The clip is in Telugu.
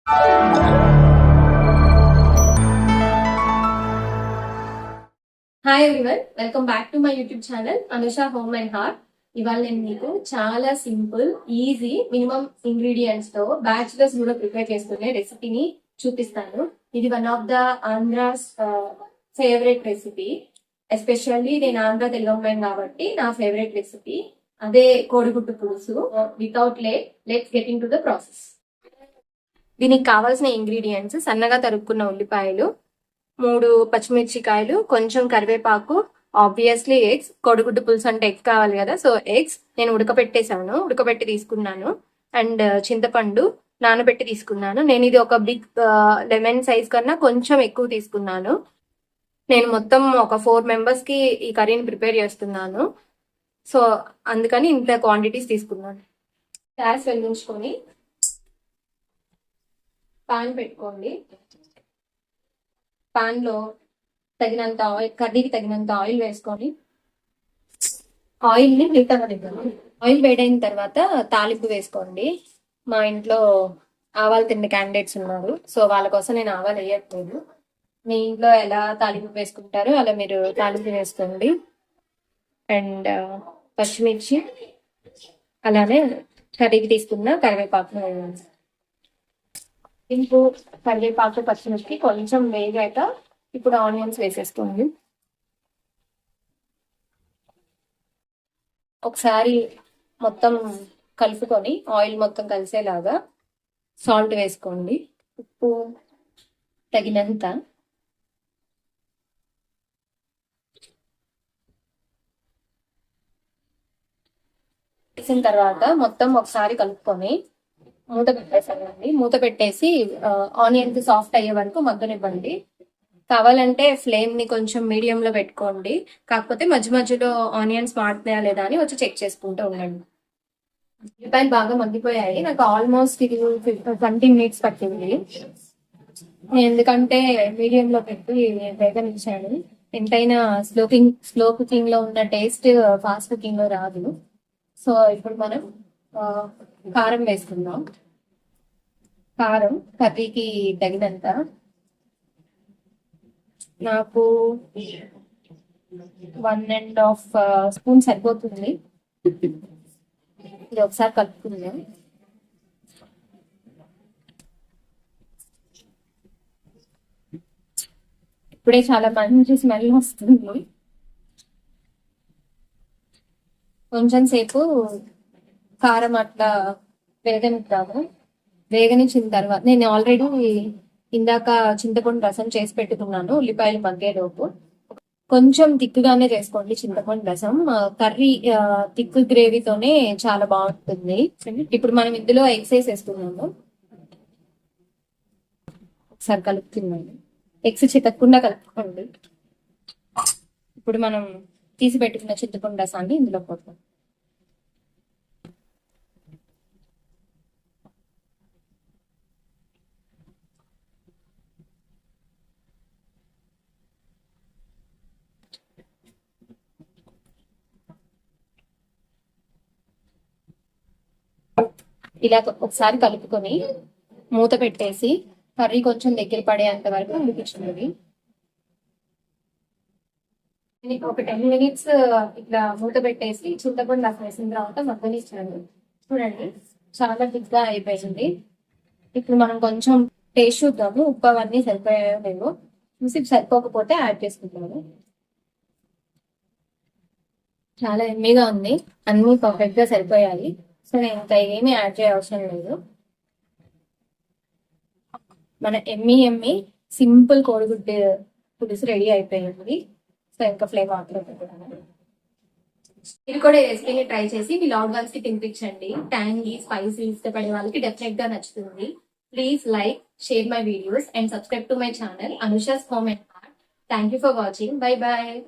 Hi everyone, welcome back to my YouTube channel Anusha home and heart. ఇవాళ నేను మీకు చాలా సింపుల్, ఈజీ, మినిమం ఇంగ్రీడియంట్స్ తో బ్యాచులర్స్ కూడా ప్రిపేర్ చేసుకునే రెసిపీని చూపిస్తాను. ఇది one of the Andhra's favourite recipe. Especially నేను ఆంధ్ర తెలుగు అమ్మాయి కాబట్టి నా ఫేవరెట్ రెసిపీ అదే కోడిగుడ్డు పులుసు. Without let's get in to the process. దీనికి కావాల్సిన ఇంగ్రీడియంట్స్: సన్నగా తరుక్కున్న ఉల్లిపాయలు, 3 పచ్చిమిర్చికాయలు, కొంచెం కరివేపాకు, ఆబ్వియస్లీ ఎగ్స్. కోడిగుడ్డు పులుసు అంటే ఎగ్స్ కావాలి కదా, సో ఎగ్స్ నేను ఉడకబెట్టి తీసుకున్నాను. అండ్ చింతపండు నానబెట్టి తీసుకున్నాను. నేను ఇది ఒక బిగ్ లెమన్ సైజ్ కన్నా కొంచెం ఎక్కువ తీసుకున్నాను. నేను మొత్తం ఒక 4 మెంబర్స్ కి ఈ కర్రీని ప్రిపేర్ చేస్తున్నాను, సో అందుకని ఇంత క్వాంటిటీస్ తీసుకున్నాను. గ్యాస్ వెలిగించుకొని పాన్ పెట్టుకోండి. పాన్ లో తగినంత ఆయిల్, కర్రీకి తగినంత ఆయిల్ వేసుకొని ఆయిల్ ని హీట్ అవ్వనివ్వండి. ఆయిల్ వేడైన తర్వాత తాలింపు వేసుకోండి. మా ఇంట్లో ఆవాలు తిన్న క్యాండిడేట్స్ ఉన్నారు, సో వాళ్ళ కోసం నేను ఆవాలు వేయట్లేదు. మీ ఇంట్లో ఎలా తాలింపు వేసుకుంటారో అలా మీరు తాలింపు వేసుకోండి. అండ్ పచ్చిమిర్చి, అలానే కర్రీకి తీసుకున్న కరివేపాకు వేయండి. ఇంపు కరివేపాకు, పచ్చిమిర్చి కొంచెం వేగాక ఇప్పుడు ఆనియన్స్ వేసేసుకోండి. ఒకసారి మొత్తం కలుపుకొని ఆయిల్ మొత్తం కలిసేలాగా సాల్ట్ వేసుకోండి. ఉప్పు తగినంత. వేసిన తర్వాత మొత్తం ఒకసారి కలుపుకొని మూత పెట్టేసానండి. మూత పెట్టేసి ఆనియన్స్ సాఫ్ట్ అయ్యే వరకు మగ్గనివ్వండి. కావాలంటే ఫ్లేమ్ ని కొంచెం మీడియం లో పెట్టుకోండి, కాకపోతే మధ్య మధ్యలో ఆనియన్స్ మాడుతున్నాయా లేదా అని వచ్చి చెక్ చేసుకుంటూ ఉండండి. ఉల్లిపాయలు బాగా మగ్గిపోయాయి. నాకు ఆల్మోస్ట్ ఇది 20 మినిట్స్ పట్టింది, ఎందుకంటే మీడియం లో పెట్టి వేగనిచ్చాను. ఎంతైనా స్లో కుకింగ్ లో ఉన్న టేస్ట్ ఫాస్ట్ కుకింగ్ లో రాదు. సో ఇప్పుడు మనం కారం వేసుకుందాం. కారం కర్రీకి తగినంత. నాకు 1.5 స్పూన్ సరిపోతుంది. ఇది ఒకసారి కలుపుకుందాం. ఇప్పుడే చాలా మంచి స్మెల్ వస్తుంది. కొంచెం సేపు కారం అట్లా వేగనిద్దాము. వేగనిచ్చిన తర్వాత నేను ఆల్రెడీ ఇందాక చింతపండు రసం చేసి పెట్టుకున్నాను. ఉల్లిపాయలు మగ్గేలోపు కొంచెం తిక్కుగానే చేసుకోండి చింతపండు రసం. కర్రీ తిక్కు గ్రేవీతోనే చాలా బాగుంటుంది. ఇప్పుడు మనం ఇందులో ఎగ్స్ వేసేస్తున్నాము. ఒకసారి కలుపుతున్నాము. ఎగ్స్ చితక్కుండా కలుపుకోండి. ఇప్పుడు మనం తీసి పెట్టుకున్న చింతపండు రసాన్ని ఇందులో పోతాం. ఇలా ఒకసారి కలుపుకొని మూత పెట్టేసి కర్రీ కొంచెం దగ్గర పడేంత వరకు ఉడికించుకోండి. ఒక 10 మినిట్స్ ఇట్లా మూత పెట్టేసి చింతపండు రసం వేసిన తర్వాత మగ్గనిచ్చాను. చూడండి, చాలా థిక్గా అయిపోయింది. ఇప్పుడు మనం కొంచెం టేస్ట్ చూద్దాము, ఉప్పు అవన్నీ సరిపోయాయో లేవో చూసి సరిపోకపోతే యాడ్ చేసుకుంటాము. చాలా ఎమ్మీగా ఉంది, అన్ని పర్ఫెక్ట్ గా సరిపోయాయి. సో నేను ఇంకా ఏమీ యాడ్ చేయ అవసరం లేదు. మన ఎమ్మి సింపుల్ కోడిగుడ్డు పులుసు రెడీ అయిపోయింది. సో ఇంకా ఫ్లేమ్ ఆఫ్ పెట్టుకున్నాను. మీరు కూడా రెసిపీని ట్రై చేసి మీ లాడ్ వన్స్ కి తినిపించండి. ట్యాంగీ స్పైసీ ఇష్టపడే వాళ్ళకి డెఫినెట్ గా నచ్చుతుంది. Please like, share my videos and subscribe to my channel Anusha's Home and Art. Thank you for watching. Bye bye.